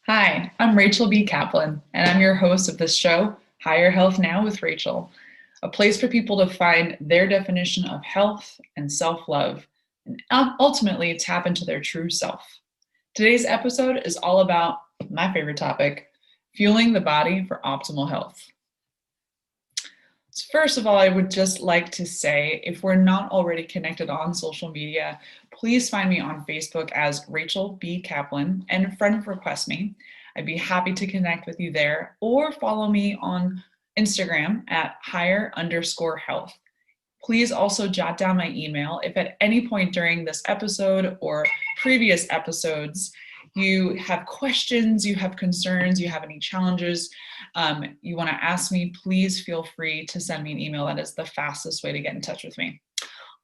Hi, I'm Rachel B. Kaplan, and I'm your host of this show, Higher Health Now with Rachel, a place for people to find their definition of health and self-love, and ultimately tap into their true self. Today's episode is all about my favorite topic, fueling the body for optimal health. First of all, I would just like to say, if we're not already connected on social media, please find me on Facebook as Rachel B. Kaplan and friend request me. I'd be happy to connect with you there, or follow me on Instagram at higher_health. Please also jot down my email if at any point during this episode or previous episodes you have questions, you have concerns, you have any challenges, you want to ask me, please feel free to send me an email. That is the fastest way to get in touch with me.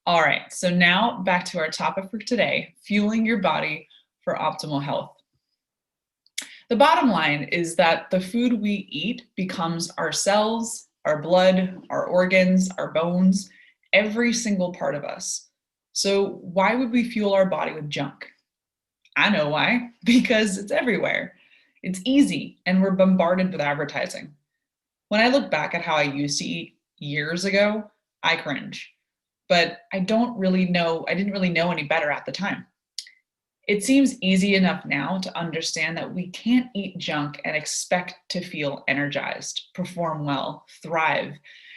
All right, so now back to our topic for today, fueling your body for optimal health. The bottom line is that the food we eat becomes our cells, our blood, our organs, our bones, every single part of us. So why would we fuel our body with junk? I know why, because it's everywhere. It's easy, and we're bombarded with advertising. When I look back at how I used to eat years ago, I cringe. But I didn't really know any better at the time. It seems easy enough now to understand that we can't eat junk and expect to feel energized, perform well, thrive,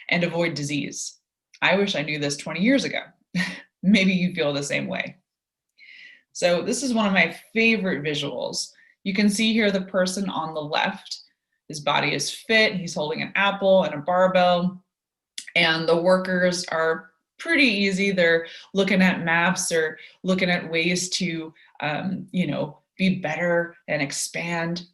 and avoid disease. I wish I knew this 20 years ago. Maybe you feel the same way. So this is one of my favorite visuals. You can see here the person on the left, his body is fit, he's holding an apple and a barbell, and the workers are pretty easy. They're looking at maps, they're looking at ways to, be better and expand,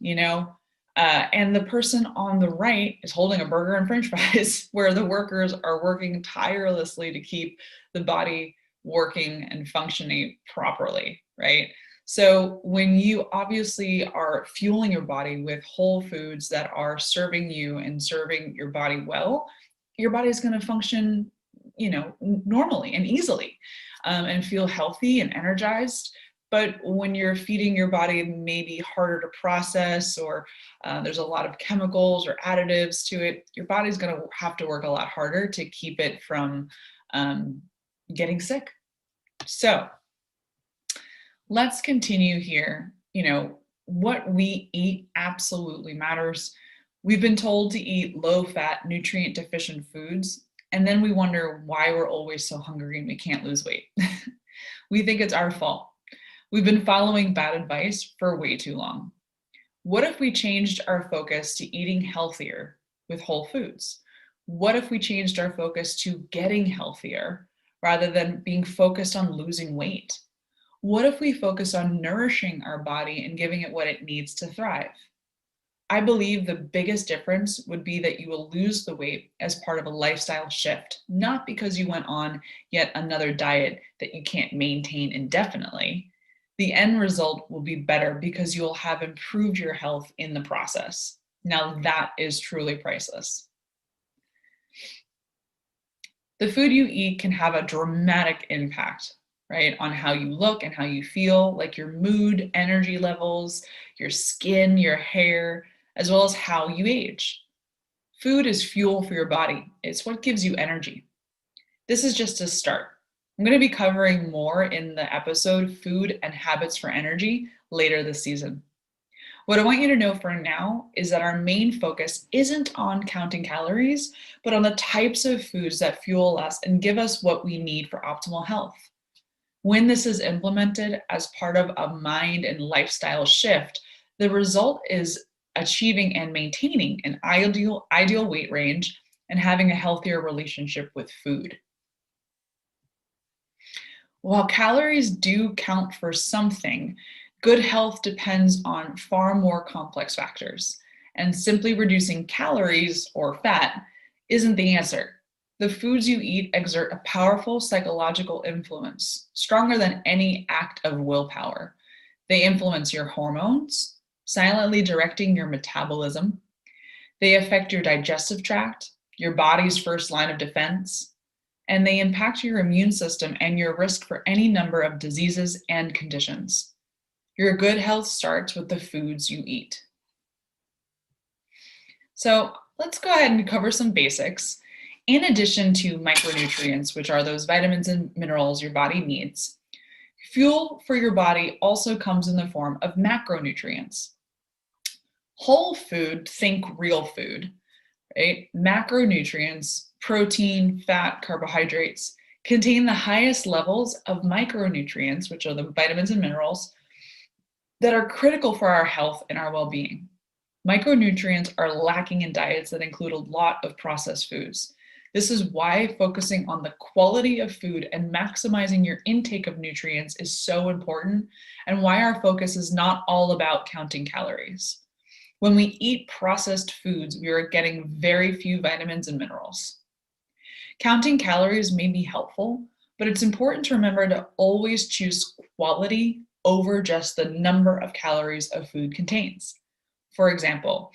and the person on the right is holding a burger and french fries, where the workers are working tirelessly to keep the body working and functioning properly, right? So when you obviously are fueling your body with whole foods that are serving you and serving your body well, your body is going to function, normally and easily, and feel healthy and energized. But when you're feeding your body maybe harder to process, or there's a lot of chemicals or additives to it, your body's going to have to work a lot harder to keep it from getting sick. So let's continue here. What we eat absolutely matters. We've been told to eat low-fat, nutrient-deficient foods, and then we wonder why we're always so hungry and we can't lose weight. We think it's our fault. We've been following bad advice for way too long. What if we changed our focus to eating healthier with whole foods? What if we changed our focus to getting healthier rather than being focused on losing weight? What if we focus on nourishing our body and giving it what it needs to thrive? I believe the biggest difference would be that you will lose the weight as part of a lifestyle shift, not because you went on yet another diet that you can't maintain indefinitely. The end result will be better because you'll have improved your health in the process. Now that is truly priceless. The food you eat can have a dramatic impact, right, on how you look and how you feel, like your mood, energy levels, your skin, your hair, as well as how you age. Food is fuel for your body. It's what gives you energy. This is just a start. I'm going to be covering more in the episode, Food and Habits for Energy, later this season. What I want you to know for now is that our main focus isn't on counting calories, but on the types of foods that fuel us and give us what we need for optimal health. When this is implemented as part of a mind and lifestyle shift, the result is achieving and maintaining an ideal weight range and having a healthier relationship with food. While calories do count for something, good health depends on far more complex factors, and simply reducing calories or fat isn't the answer. The foods you eat exert a powerful psychological influence, stronger than any act of willpower. They influence your hormones, silently directing your metabolism. They affect your digestive tract, your body's first line of defense, and they impact your immune system and your risk for any number of diseases and conditions. Your good health starts with the foods you eat. So let's go ahead and cover some basics. In addition to micronutrients, which are those vitamins and minerals your body needs, fuel for your body also comes in the form of macronutrients. Whole food, think real food, right? Macronutrients, protein, fat, carbohydrates, contain the highest levels of micronutrients, which are the vitamins and minerals, that are critical for our health and our well-being. Micronutrients are lacking in diets that include a lot of processed foods. This is why focusing on the quality of food and maximizing your intake of nutrients is so important, and why our focus is not all about counting calories. When we eat processed foods, we are getting very few vitamins and minerals. Counting calories may be helpful, but it's important to remember to always choose quality over just the number of calories a food contains. For example,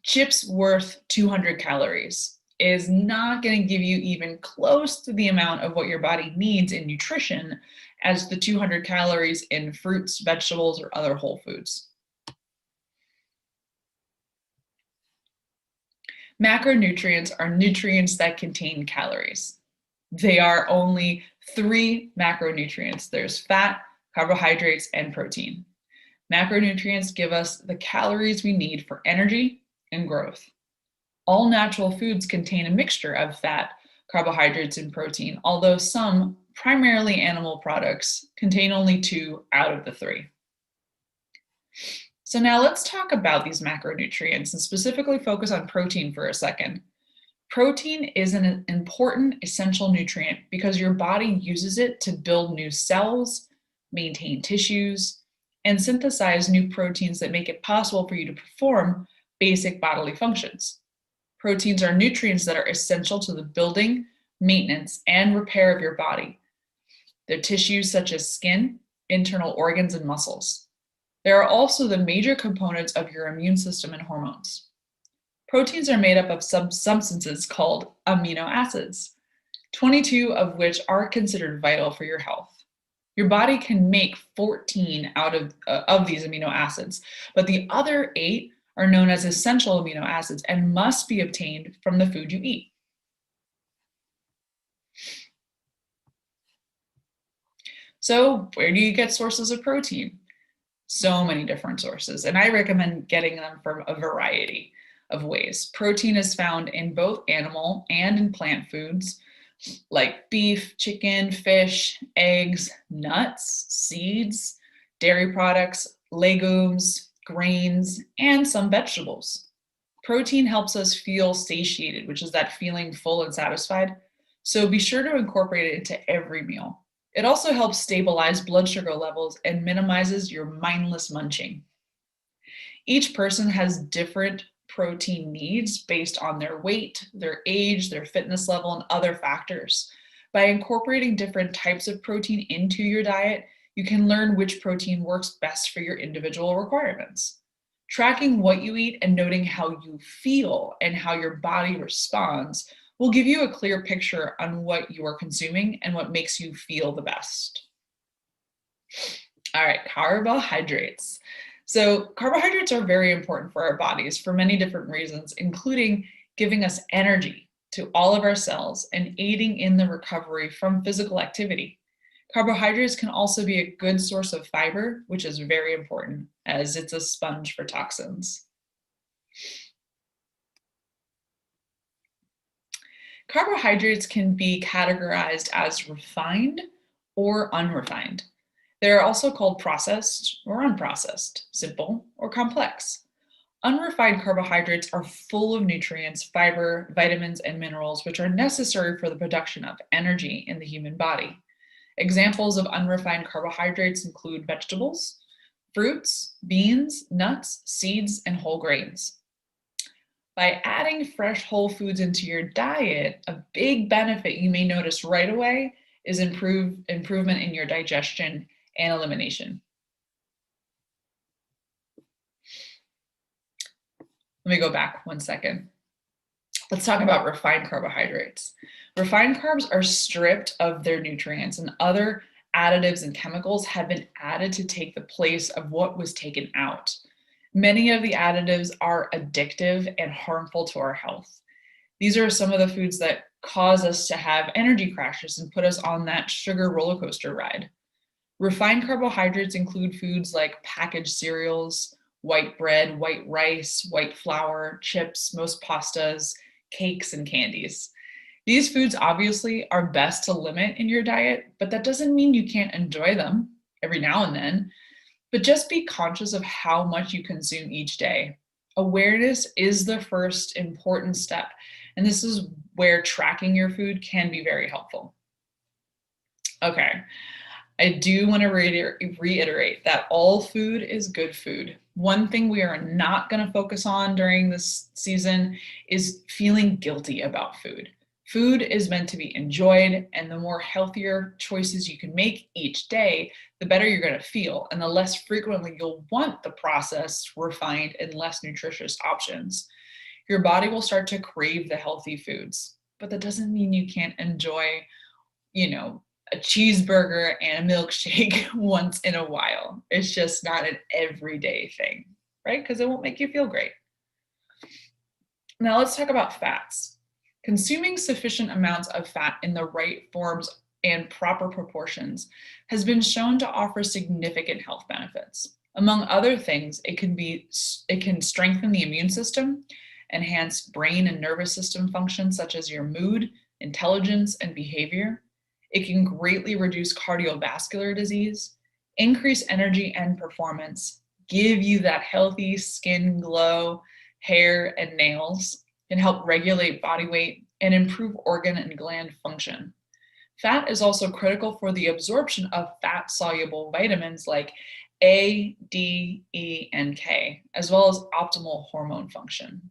chips worth 200 calories is not going to give you even close to the amount of what your body needs in nutrition as the 200 calories in fruits, vegetables, or other whole foods. Macronutrients are nutrients that contain calories. They are only 3 macronutrients. There's fat, carbohydrates, and protein. Macronutrients give us the calories we need for energy and growth. All natural foods contain a mixture of fat, carbohydrates, and protein, although some, primarily animal products, contain only 2 out of the 3. So now let's talk about these macronutrients and specifically focus on protein for a second. Protein is an important essential nutrient because your body uses it to build new cells, maintain tissues, and synthesize new proteins that make it possible for you to perform basic bodily functions. Proteins are nutrients that are essential to the building, maintenance, and repair of your body. They're tissues such as skin, internal organs, and muscles. They are also the major components of your immune system and hormones. Proteins are made up of substances called amino acids, 22 of which are considered vital for your health. Your body can make 14 out of these amino acids, but the other 8 are known as essential amino acids and must be obtained from the food you eat. So, where do you get sources of protein? So many different sources, and I recommend getting them from a variety of ways. Protein is found in both animal and in plant foods like beef, chicken, fish, eggs, nuts, seeds, dairy products, legumes, grains, and some vegetables. Protein helps us feel satiated, which is that feeling full and satisfied. So be sure to incorporate it into every meal. It also helps stabilize blood sugar levels and minimizes your mindless munching. Each person has different protein needs based on their weight, their age, their fitness level, and other factors. By incorporating different types of protein into your diet, you can learn which protein works best for your individual requirements. Tracking what you eat and noting how you feel and how your body responds will give you a clear picture on what you are consuming and what makes you feel the best. All right, carbohydrates. So carbohydrates are very important for our bodies for many different reasons, including giving us energy to all of our cells and aiding in the recovery from physical activity. Carbohydrates can also be a good source of fiber, which is very important as it's a sponge for toxins. Carbohydrates can be categorized as refined or unrefined. They are also called processed or unprocessed, simple or complex. Unrefined carbohydrates are full of nutrients, fiber, vitamins, and minerals, which are necessary for the production of energy in the human body. Examples of unrefined carbohydrates include vegetables, fruits, beans, nuts, seeds, and whole grains. By adding fresh whole foods into your diet, a big benefit you may notice right away is improvement in your digestion and elimination. Let me go back 1 second. Let's talk about refined carbohydrates. Refined carbs are stripped of their nutrients, and other additives and chemicals have been added to take the place of what was taken out. Many of the additives are addictive and harmful to our health. These are some of the foods that cause us to have energy crashes and put us on that sugar roller coaster ride. Refined carbohydrates include foods like packaged cereals, white bread, white rice, white flour, chips, most pastas, cakes, and candies. These foods obviously are best to limit in your diet, but that doesn't mean you can't enjoy them every now and then. But just be conscious of how much you consume each day. Awareness is the first important step, and this is where tracking your food can be very helpful. Okay, I do want to reiterate that all food is good food. One thing we are not going to focus on during this season is feeling guilty about food. Food is meant to be enjoyed, and the more healthier choices you can make each day, the better you're going to feel, and the less frequently you'll want the processed, refined, and less nutritious options. Your body will start to crave the healthy foods, but that doesn't mean you can't enjoy, a cheeseburger and a milkshake once in a while. It's just not an everyday thing, right? Because it won't make you feel great. Now let's talk about fats. Consuming sufficient amounts of fat in the right forms and proper proportions has been shown to offer significant health benefits. Among other things, it can strengthen the immune system, enhance brain and nervous system functions such as your mood, intelligence, and behavior. It can greatly reduce cardiovascular disease, increase energy and performance, give you that healthy skin glow, hair, and nails, can help regulate body weight, and improve organ and gland function. Fat is also critical for the absorption of fat-soluble vitamins like A, D, E, and K, as well as optimal hormone function.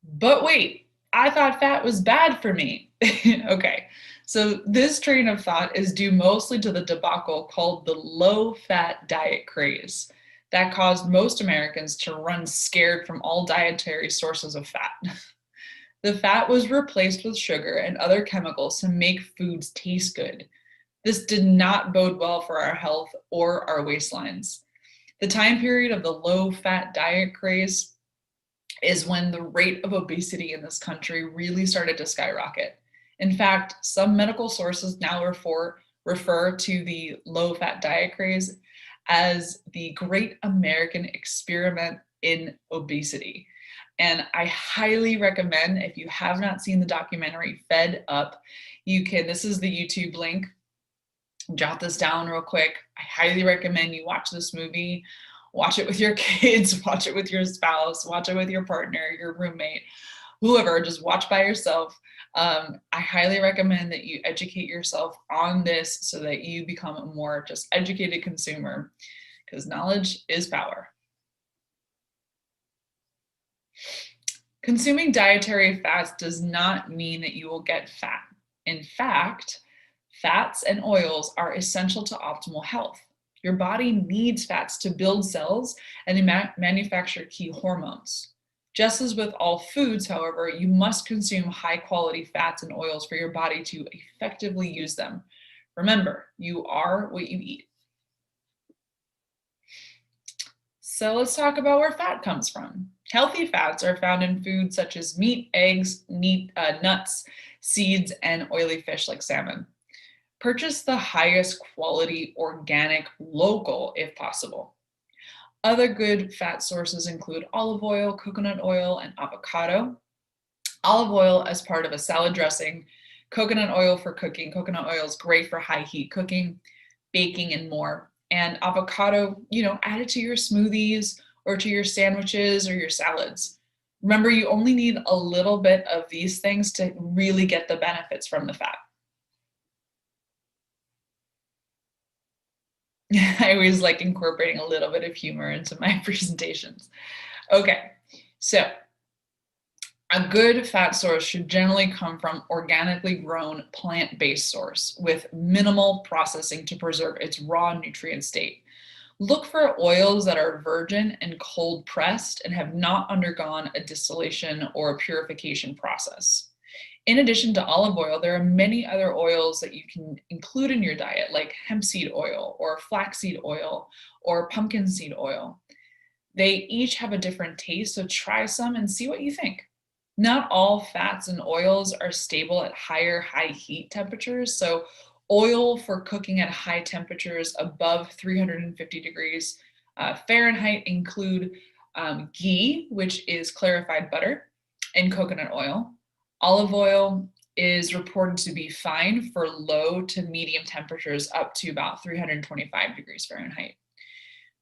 But wait, I thought fat was bad for me. Okay, so this train of thought is due mostly to the debacle called the low-fat diet craze that caused most Americans to run scared from all dietary sources of fat. The fat was replaced with sugar and other chemicals to make foods taste good. This did not bode well for our health or our waistlines. The time period of the low-fat diet craze is when the rate of obesity in this country really started to skyrocket. In fact, some medical sources now refer to the low-fat diet craze as the Great American Experiment in Obesity. And I highly recommend, if you have not seen the documentary Fed Up, this is the YouTube link. Jot this down real quick. I highly recommend you watch this movie. Watch it with your kids, watch it with your spouse, watch it with your partner, your roommate, whoever, just watch by yourself. I highly recommend that you educate yourself on this so that you become a more just educated consumer, because knowledge is power. Consuming dietary fats does not mean that you will get fat. In fact, fats and oils are essential to optimal health. Your body needs fats to build cells and manufacture key hormones. Just as with all foods, however, you must consume high quality fats and oils for your body to effectively use them. Remember, you are what you eat. So let's talk about where fat comes from. Healthy fats are found in foods such as meat, eggs, nuts, seeds, and oily fish like salmon. Purchase the highest quality, organic, local if possible. Other good fat sources include olive oil, coconut oil, and avocado. Olive oil as part of a salad dressing, coconut oil for cooking. Coconut oil is great for high heat cooking, baking, and more. And avocado, add it to your smoothies or to your sandwiches or your salads. Remember, you only need a little bit of these things to really get the benefits from the fat. I always like incorporating a little bit of humor into my presentations. Okay, so a good fat source should generally come from organically grown plant-based source with minimal processing to preserve its raw nutrient state. Look for oils that are virgin and cold pressed and have not undergone a distillation or a purification process. In addition to olive oil, there are many other oils that you can include in your diet, like hemp seed oil or flaxseed oil or pumpkin seed oil. They each have a different taste, so try some and see what you think. Not all fats and oils are stable at higher high heat temperatures. So oil for cooking at high temperatures above 350 degrees Fahrenheit include ghee, which is clarified butter, and coconut oil. Olive oil is reported to be fine for low to medium temperatures up to about 325 degrees Fahrenheit.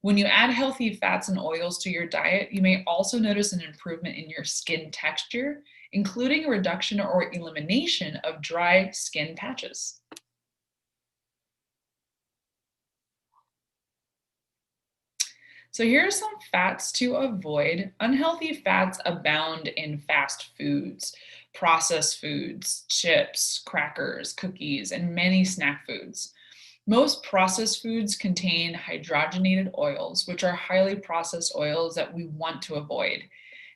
When you add healthy fats and oils to your diet, you may also notice an improvement in your skin texture, including a reduction or elimination of dry skin patches. So here are some fats to avoid. Unhealthy fats abound in fast foods, processed foods, chips, crackers, cookies, and many snack foods. Most processed foods contain hydrogenated oils, which are highly processed oils that we want to avoid.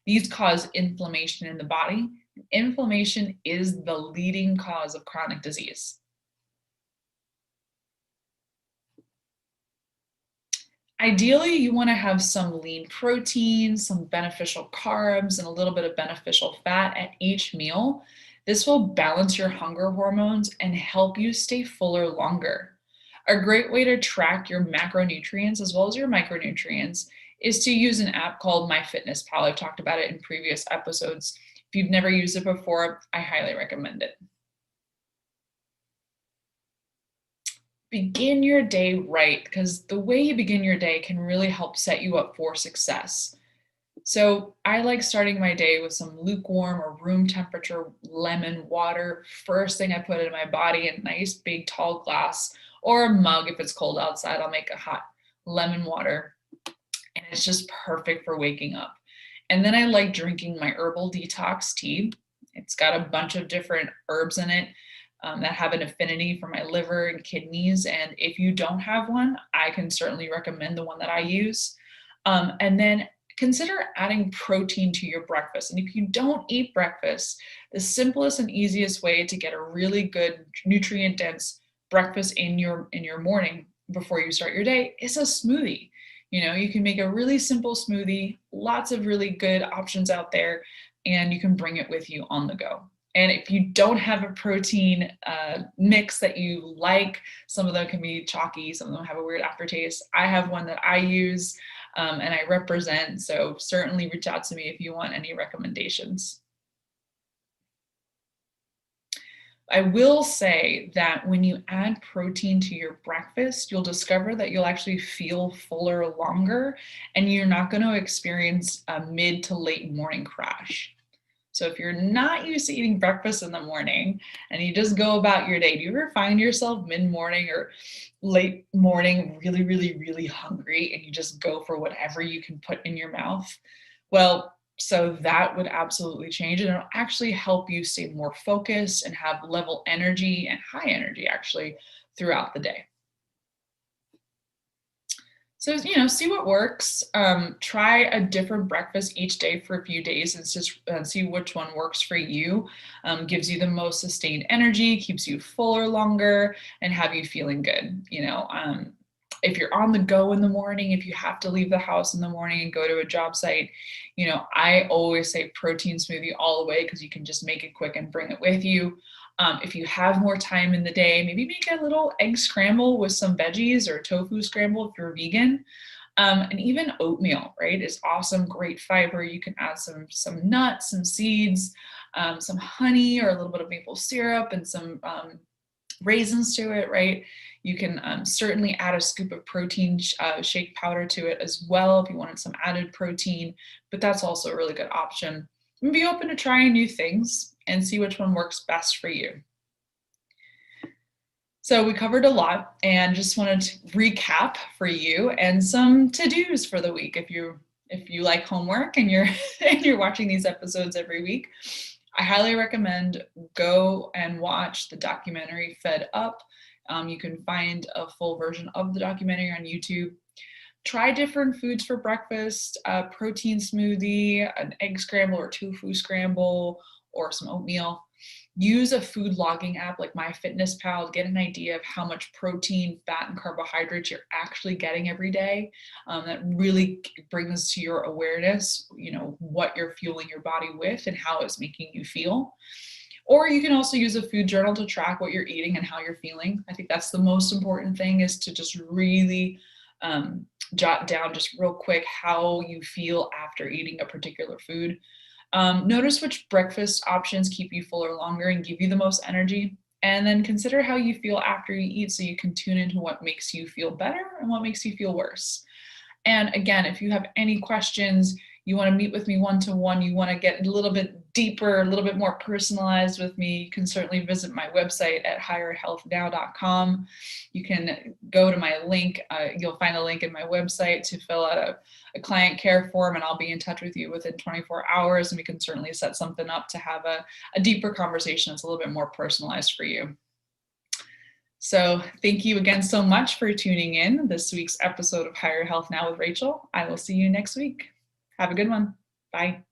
These cause inflammation in the body. Inflammation is the leading cause of chronic disease. Ideally, you want to have some lean protein, some beneficial carbs, and a little bit of beneficial fat at each meal. This will balance your hunger hormones and help you stay fuller longer. A great way to track your macronutrients as well as your micronutrients is to use an app called MyFitnessPal. I've talked about it in previous episodes. If you've never used it before, I highly recommend it. Begin your day right, because the way you begin your day can really help set you up for success. So I like starting my day with some lukewarm or room temperature lemon water. First thing I put in my body, a nice big tall glass or a mug. If it's cold outside, I'll make a hot lemon water. And it's just perfect for waking up. And then I like drinking my herbal detox tea. It's got a bunch of different herbs in it that have an affinity for my liver and kidneys. And if you don't have one, I can certainly recommend the one that I use. And then consider adding protein to your breakfast. And if you don't eat breakfast, the simplest and easiest way to get a really good nutrient dense breakfast in your morning before you start your day is a smoothie. You know, you can make a really simple smoothie, lots of really good options out there, and you can bring it with you on the go. And if you don't have a protein mix that you like, some of them can be chalky, some of them have a weird aftertaste. I have one that I use and I represent, so certainly reach out to me if you want any recommendations. I will say that when you add protein to your breakfast, you'll discover that you'll actually feel fuller longer and you're not going to experience a mid to late morning crash. So if you're not used to eating breakfast in the morning and you just go about your day, do you ever find yourself mid-morning or late morning really, really, really hungry and you just go for whatever you can put in your mouth? Well, so that would absolutely change, and it'll actually help you stay more focused and have level energy and high energy actually throughout the day. So, see what works. Try a different breakfast each day for a few days and just see which one works for you. Gives you the most sustained energy, keeps you fuller longer, and have you feeling good. If you're on the go in the morning, if you have to leave the house in the morning and go to a job site, I always say protein smoothie all the way because you can just make it quick and bring it with you. If you have more time in the day, maybe make a little egg scramble with some veggies or tofu scramble if you're vegan. And even oatmeal, right, is awesome, great fiber. You can add some nuts, some seeds, some honey or a little bit of maple syrup and some raisins to it, right? You can certainly add a scoop of protein shake powder to it as well if you wanted some added protein, but that's also a really good option. And be open to trying new things and see which one works best for you. So we covered a lot and just wanted to recap for you and some to-dos for the week. If you like homework and you're watching these episodes every week, I highly recommend go and watch the documentary Fed Up. You can find a full version of the documentary on YouTube. Try different foods for breakfast, a protein smoothie, an egg scramble or tofu scramble, or some oatmeal. Use a food logging app like MyFitnessPal to get an idea of how much protein, fat, and carbohydrates you're actually getting every day. That really brings to your awareness, what you're fueling your body with and how it's making you feel. Or you can also use a food journal to track what you're eating and how you're feeling. I think that's the most important thing, is to just really jot down just real quick how you feel after eating a particular food. Notice which breakfast options keep you fuller longer and give you the most energy. And then consider how you feel after you eat so you can tune into what makes you feel better and what makes you feel worse. And again, if you have any questions, you want to meet with me one-to-one, you want to get a little bit deeper, a little bit more personalized with me, you can certainly visit my website at higherhealthnow.com. You can go to my link. You'll find a link in my website to fill out a client care form, and I'll be in touch with you within 24 hours, and we can certainly set something up to have a deeper conversation that's a little bit more personalized for you. So thank you again so much for tuning in this week's episode of Higher Health Now with Rachel. I will see you next week. Have a good one. Bye.